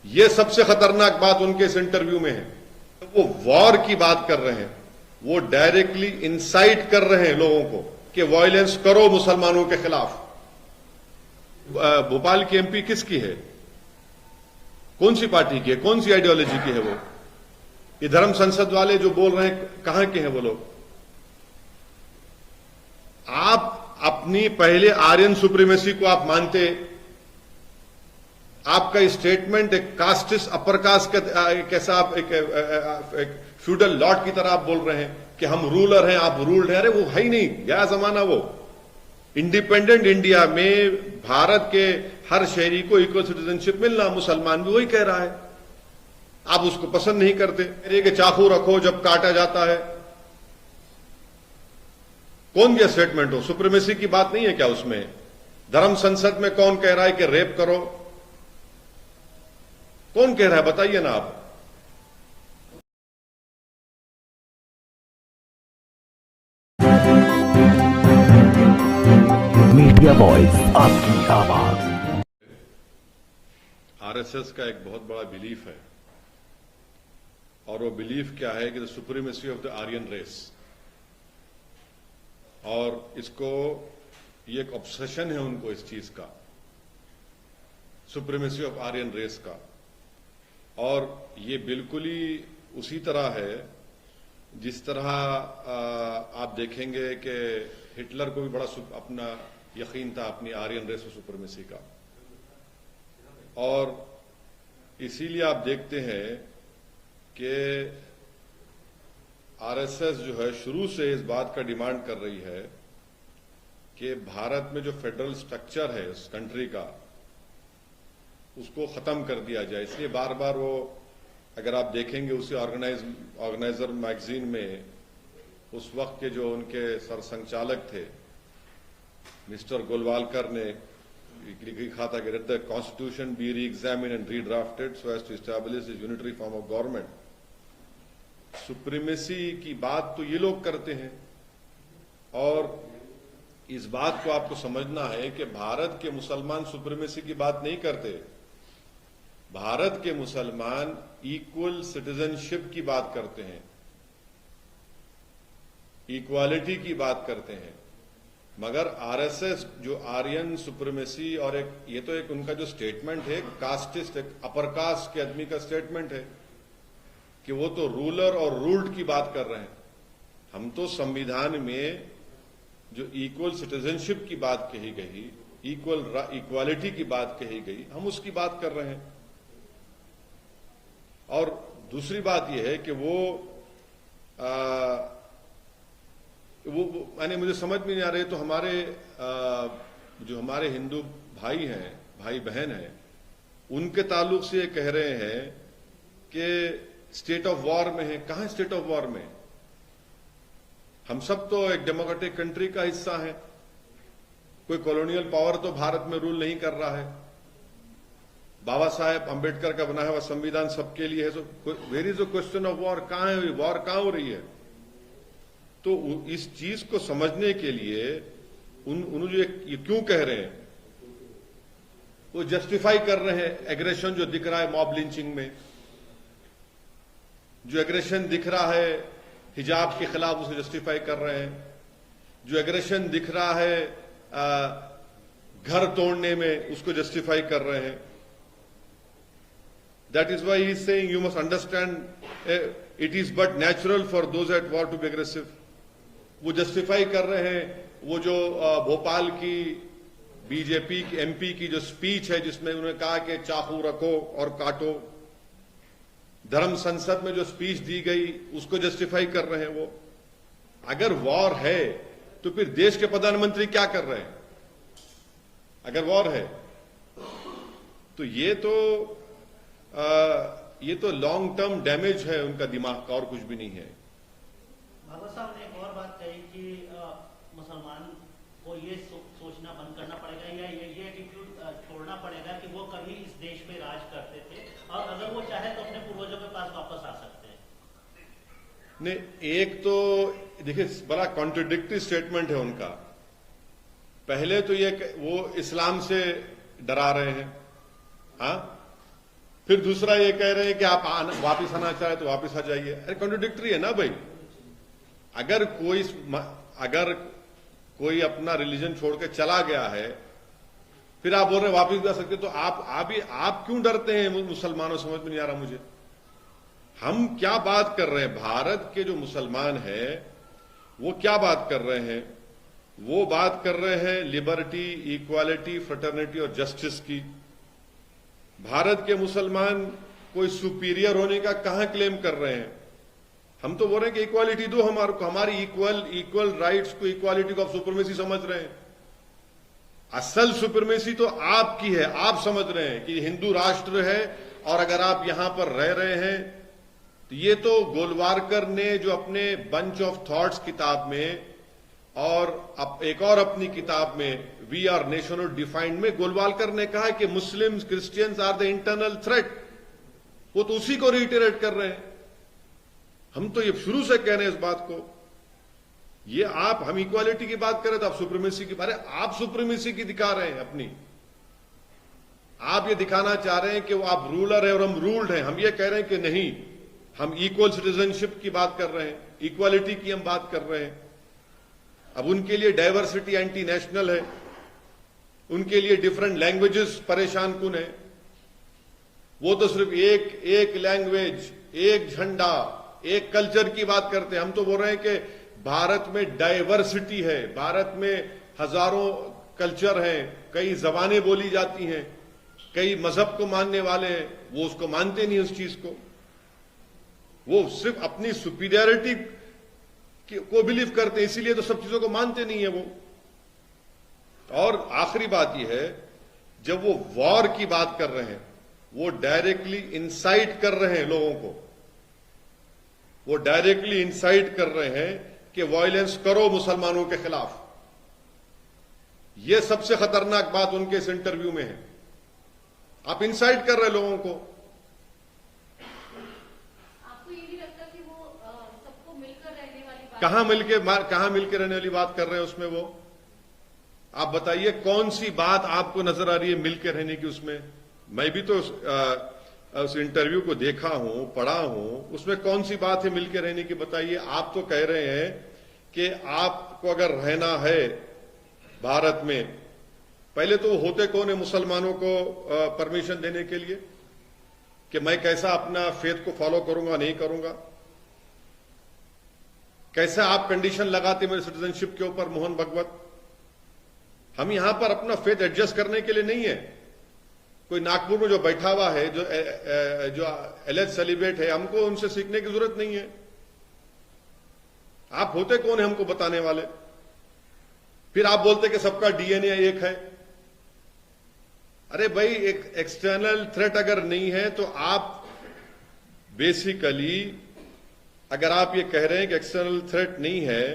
ये सबसे खतरनाक बात उनके इस इंटरव्यू में है। वो वॉर की बात कर रहे हैं, वो डायरेक्टली इंसाइट कर रहे हैं लोगों को कि वायलेंस करो मुसलमानों के खिलाफ। भोपाल की एमपी किसकी है, कौन सी पार्टी की है, कौन सी आइडियोलॉजी की है वो? ये धर्म संसद वाले जो बोल रहे हैं कहां के हैं वो लोग? आप अपनी पहले आर्यन सुप्रीमेसी को आप मानते, आपका स्टेटमेंट एक कास्टिस्ट अपर कास्ट का कैसा आप एक फ्यूडल लॉर्ड की तरह आप बोल रहे हैं कि हम रूलर हैं, आप रूल्ड हैं। अरे वो है ही नहीं, गया जमाना वो। इंडिपेंडेंट इंडिया में भारत के हर शहरी को इक्वल सिटीजनशिप मिलना, मुसलमान भी वही कह रहा है। आप उसको पसंद नहीं करते, मेरे के चाकू रखो जब काटा जाता है। कौन ये स्टेटमेंट हो? सुप्रीमेसी की बात नहीं है क्या उसमें? धर्म संसद में कौन कह रहा है कि रेप करो? कौन कह रहा है बताइए ना आप। मीडिया वॉइस, आपकी आवाज। आरएसएस का एक बहुत बड़ा बिलीफ है, और वो बिलीफ क्या है कि the supremacy of the Aryan race. और इसको, ये एक ऑब्सेशन है उनको इस चीज का, सुप्रीमेसी ऑफ आर्यन रेस का। और ये बिल्कुल ही उसी तरह है जिस तरह आप देखेंगे कि हिटलर को भी बड़ा अपना यकीन था अपनी आर्यन रेस और सुप्रीमेसी का। और इसीलिए आप देखते हैं कि आरएसएस जो है शुरू से इस बात का डिमांड कर रही है कि भारत में जो फेडरल स्ट्रक्चर है उस कंट्री का, उसको खत्म कर दिया जाए। इसलिए बार बार वो, अगर आप देखेंगे उसी ऑर्गेनाइजर मैगजीन में उस वक्त के जो उनके सरसंचालक थे मिस्टर गोलवालकर ने लिखा था कि the constitution be reexamine and redrafted so as to establish a unitary form of government. Supremacy की बात तो ये लोग करते हैं, और इस बात को आपको समझना है कि भारत के मुसलमान सुप्रीमेसी की बात नहीं करते। भारत के मुसलमान इक्वल सिटीजनशिप की बात करते हैं, इक्वालिटी की बात करते हैं। मगर आरएसएस जो आर्यन सुप्रीमेसी, और ये तो एक उनका जो स्टेटमेंट है कास्टिस्ट, एक अपर कास्ट के आदमी का स्टेटमेंट है कि वो तो रूलर और रूल्ड की बात कर रहे हैं। हम तो संविधान में जो इक्वल सिटीजनशिप की बात कही गई, इक्वालिटी की बात कही गई, हम उसकी बात कर रहे हैं। और दूसरी बात यह है कि वो मैंने मुझे समझ में नहीं आ रही, तो हमारे जो हमारे हिंदू भाई हैं, भाई बहन हैं, उनके ताल्लुक से ये कह रहे हैं कि स्टेट ऑफ वॉर में है। कहां स्टेट ऑफ वॉर में? हम सब तो एक डेमोक्रेटिक कंट्री का हिस्सा है। कोई कॉलोनियल पावर तो भारत में रूल नहीं कर रहा है। बाबा साहेब अंबेडकर का बनाया हुआ संविधान सबके लिए है। So where is the question of war? कहां है वॉर, कहां हो रही है? तो इस चीज को समझने के लिए उन जो ये क्यों कह रहे हैं, वो जस्टिफाई कर रहे हैं एग्रेशन जो दिख रहा है मॉब लिंचिंग में, जो एग्रेशन दिख रहा है हिजाब के खिलाफ, उसे जस्टिफाई कर रहे हैं। जो एग्रेशन दिख रहा है घर तोड़ने में, उसको जस्टिफाई कर रहे हैं। That is why he is saying you must understand it is but natural for those at war to be aggressive. वो जस्टिफाई कर रहे हैं वो जो भोपाल की बीजेपी की एमपी की जो स्पीच है जिसमें उन्होंने कहा कि चाकू रखो और काटो। धर्म संसद में जो स्पीच दी गई उसको जस्टिफाई कर रहे हैं वो। अगर वॉर है तो फिर देश के प्रधानमंत्री क्या कर रहे हैं? अगर वॉर है तो ये तो लॉन्ग टर्म डैमेज है उनका दिमाग का, और कुछ भी नहीं है। बाबा साहब ने एक और बात कही कि मुसलमान को ये सोचना बंद करना पड़ेगा या ये एटीट्यूड छोड़ना पड़ेगा कि वो कभी इस देश में राज करते थे, और अगर वो चाहे तो अपने पूर्वजों के पास वापस आ सकते हैं। नहीं, एक तो देखिए बड़ा कॉन्ट्रडिक्टरी स्टेटमेंट है उनका। पहले तो ये वो इस्लाम से डरा रहे हैं, हाँ, फिर दूसरा ये कह रहे हैं कि आप वापिस आना चाहे तो वापिस आ जाइए। अरे कॉन्ट्रोडिक्टरी है ना भाई। अगर कोई अपना रिलीजन छोड़ के चला गया है, फिर आप बोल रहे वापिस भी आ सकते, तो आप क्यों डरते हैं मुसलमानों? समझ में नहीं आ रहा मुझे। हम क्या बात कर रहे हैं? भारत के जो मुसलमान हैं वो क्या बात कर रहे हैं? वो बात कर रहे हैं लिबर्टी, इक्वालिटी, फ्रेटर्निटी और जस्टिस की। भारत के मुसलमान कोई सुपीरियर होने का कहां क्लेम कर रहे हैं? हम तो बोल रहे हैं कि इक्वालिटी दो हमारे को, हमारी इक्वल राइट्स को, इक्वालिटी को आप सुपरमेसी समझ रहे हैं। असल सुपरमेसी तो आपकी है। आप समझ रहे हैं कि हिंदू राष्ट्र है और अगर आप यहां पर रह रहे हैं तो ये तो गोलवारकर ने जो अपने बंच ऑफ थॉट्स किताब में और एक और अपनी किताब में वी आर नेशन डिफाइंड में गोलवालकर ने कहा कि Muslims, Christians are the internal threat. वो तो उसी को रिटेरेट कर रहे हैं। हम तो ये शुरू से कह रहे हैं इस बात को। ये हम इक्वालिटी की बात कर रहे थे, आप सुप्रीमेसी की बात, आप सुप्रीमेसी की दिखा रहे हैं अपनी। आप ये दिखाना चाह रहे हैं कि वो आप रूलर है और हम रूल्ड हैं। हम ये कह रहे हैं कि नहीं, हम इक्वल सिटीजनशिप की बात कर रहे हैं, इक्वालिटी की हम बात कर रहे हैं। अब उनके लिए डाइवर्सिटी एंटी नेशनल है, उनके लिए डिफरेंट लैंग्वेजेस परेशान कुन है। वो तो सिर्फ एक लैंग्वेज, एक झंडा, एक कल्चर की बात करते हैं। हम तो बोल रहे हैं कि भारत में डाइवर्सिटी है, भारत में हजारों कल्चर हैं, कई जबानें बोली जाती हैं, कई मजहब को मानने वाले हैं। वो उसको मानते नहीं उस चीज को। वो सिर्फ अपनी सुपीरियरिटी को बिलीव करते हैं, इसीलिए तो सब चीजों को मानते नहीं है वो। और आखिरी बात यह है, जब वो वॉर की बात कर रहे हैं, वो डायरेक्टली इंसाइट कर रहे हैं लोगों को। वो डायरेक्टली इंसाइट कर रहे हैं कि वायलेंस करो मुसलमानों के खिलाफ। यह सबसे खतरनाक बात उनके इस इंटरव्यू में है। आप इंसाइट कर रहे लोगों को। आपको ये नहीं लगता कि वो सबको मिलकर रहने वाली बात, कहां मिलकर रहने वाली बात कर रहे हैं उसमें? वो आप बताइए कौन सी बात आपको नजर आ रही है मिलकर रहने की उसमें? मैं भी तो उस इंटरव्यू को देखा हूं, पढ़ा हूं, उसमें कौन सी बात है मिलकर रहने की? बताइए। आप तो कह रहे हैं कि आपको अगर रहना है भारत में, पहले तो होते कौन है मुसलमानों को परमिशन देने के लिए कि मैं कैसा अपना फेथ को फॉलो करूंगा, नहीं करूंगा? कैसे आप कंडीशन लगाते मेरे सिटीजनशिप के ऊपर मोहन भगवत? हम यहां पर अपना फेथ एडजस्ट करने के लिए नहीं है। कोई नागपुर में जो बैठा हुआ है, जो एलेज सेलिब्रेट है, हमको उनसे सीखने की जरूरत नहीं है। आप होते कौन है हमको बताने वाले? फिर आप बोलते कि सबका डीएनए एक है। अरे भाई, एक एक्सटर्नल थ्रेट अगर नहीं है तो आप बेसिकली, अगर आप ये कह रहे हैं कि एक्सटर्नल थ्रेट नहीं है,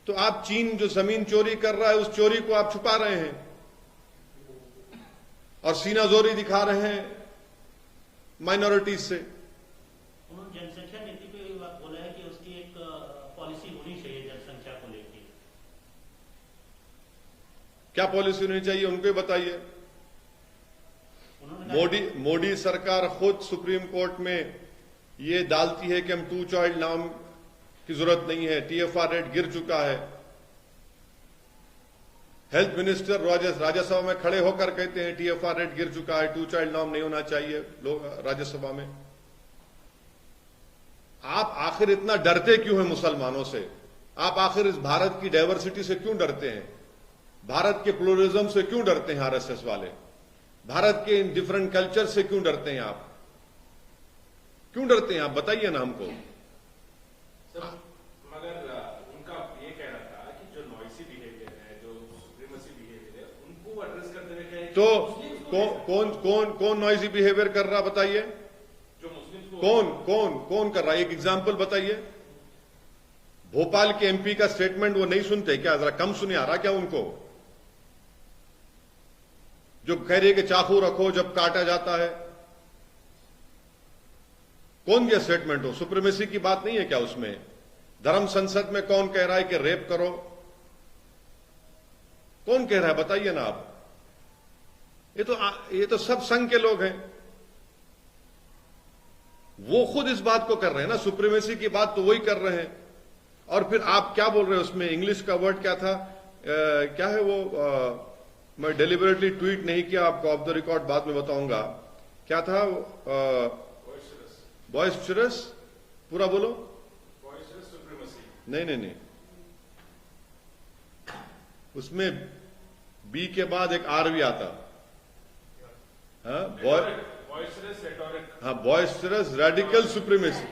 तो आप चीन जो जमीन चोरी कर रहा है उस चोरी को आप छुपा रहे हैं और सीनाजोरी दिखा रहे हैं माइनॉरिटीज से। उन्होंने जनसंख्या नीति पे बोला है कि उसकी एक पॉलिसी होनी चाहिए जनसंख्या को लेकर। क्या पॉलिसी होनी चाहिए उनको बताइए। मोदी सरकार खुद सुप्रीम कोर्ट में ये डालती है कि हम 2 चाइल्ड नाम की जरूरत नहीं है, टीएफआर रेट गिर चुका है। हेल्थ मिनिस्टर राज्यसभा में खड़े होकर कहते हैं टीएफआर रेट गिर चुका है, 2 चाइल्ड नाम नहीं होना चाहिए लोग राज्यसभा में। आप आखिर इतना डरते क्यों हैं मुसलमानों से? आप आखिर इस भारत की डाइवर्सिटी से क्यों डरते हैं? भारत के प्लूरलिज्म से क्यों डरते हैं आरएसएस वाले? भारत के इन डिफरेंट कल्चर से क्यों डरते हैं आप? क्यों डरते हैं आप? बताइए ना हमको। मगर उनका ये कहना था कि जो नॉइसी बिहेवियर है, जो सुप्रीमेसी बिहेवियर है, उनको एड्रेस करते हुए कहे तो कौन नॉइसी बिहेवियर कर रहा बताइए? जो मुस्लिम कौन कर रहा है? एक एग्जांपल बताइए। भोपाल के एमपी का स्टेटमेंट वो नहीं सुनते क्या? जरा कम सुने आ रहा क्या उनको? जो कह रही है कि चाकू रखो जब काटा जाता है। कौन ये स्टेटमेंट हो? सुप्रीमेसी की बात नहीं है क्या उसमें? धर्म संसद में कौन कह रहा है कि रेप करो? कौन कह रहा है बताइए ना आप। ये तो सब संघ के लोग हैं। वो खुद इस बात को कर रहे हैं ना, सुप्रीमेसी की बात तो वही कर रहे हैं। और फिर आप क्या बोल रहे हैं उसमें, इंग्लिश का वर्ड क्या था, क्या है वो, मैं डेलिबरेटली ट्वीट नहीं किया, आपको ऑफ द रिकॉर्ड बाद में बताऊंगा, क्या था, बॉयस्चरस, पूरा बोलो। बॉयस्चरस सुप्रीमेसी। नहीं, उसमें बी के बाद एक आर भी आता। हाँ, बॉयस्चरस रेटोरिक। हाँ, बॉयस्चरस रेडिकल सुप्रीमेसी,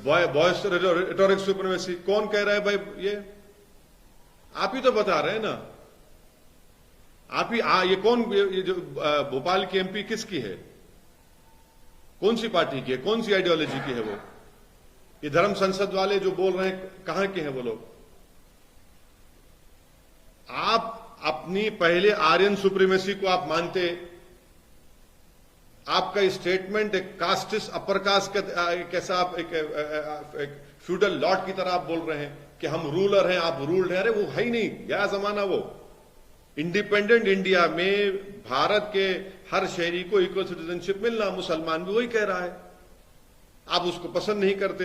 बॉयस्चरस रेटोरिक सुप्रीमेसी। कौन कह रहा है भाई? ये आप ही तो बता रहे हैं ना, आप ही। ये कौन, ये जो भोपाल की एमपी किसकी है, कौन सी पार्टी की है, कौन सी आइडियोलॉजी की है वो? ये धर्म संसद वाले जो बोल रहे हैं, कहां के हैं वो लोग? आप अपनी पहले आर्यन सुप्रीमेसी को आप मानते, आपका स्टेटमेंट एक कास्टिस अपर कास्ट कैसा, आप एक फ्यूडल लॉर्ड की तरह आप बोल रहे हैं कि हम रूलर हैं, आप रूल्ड हैं। अरे वो है ही नहीं, गया जमाना वो। इंडिपेंडेंट इंडिया में भारत के हर शहरी को इक्वल सिटीजनशिप मिलना, मुसलमान भी वही कह रहा है, आप उसको पसंद नहीं करते।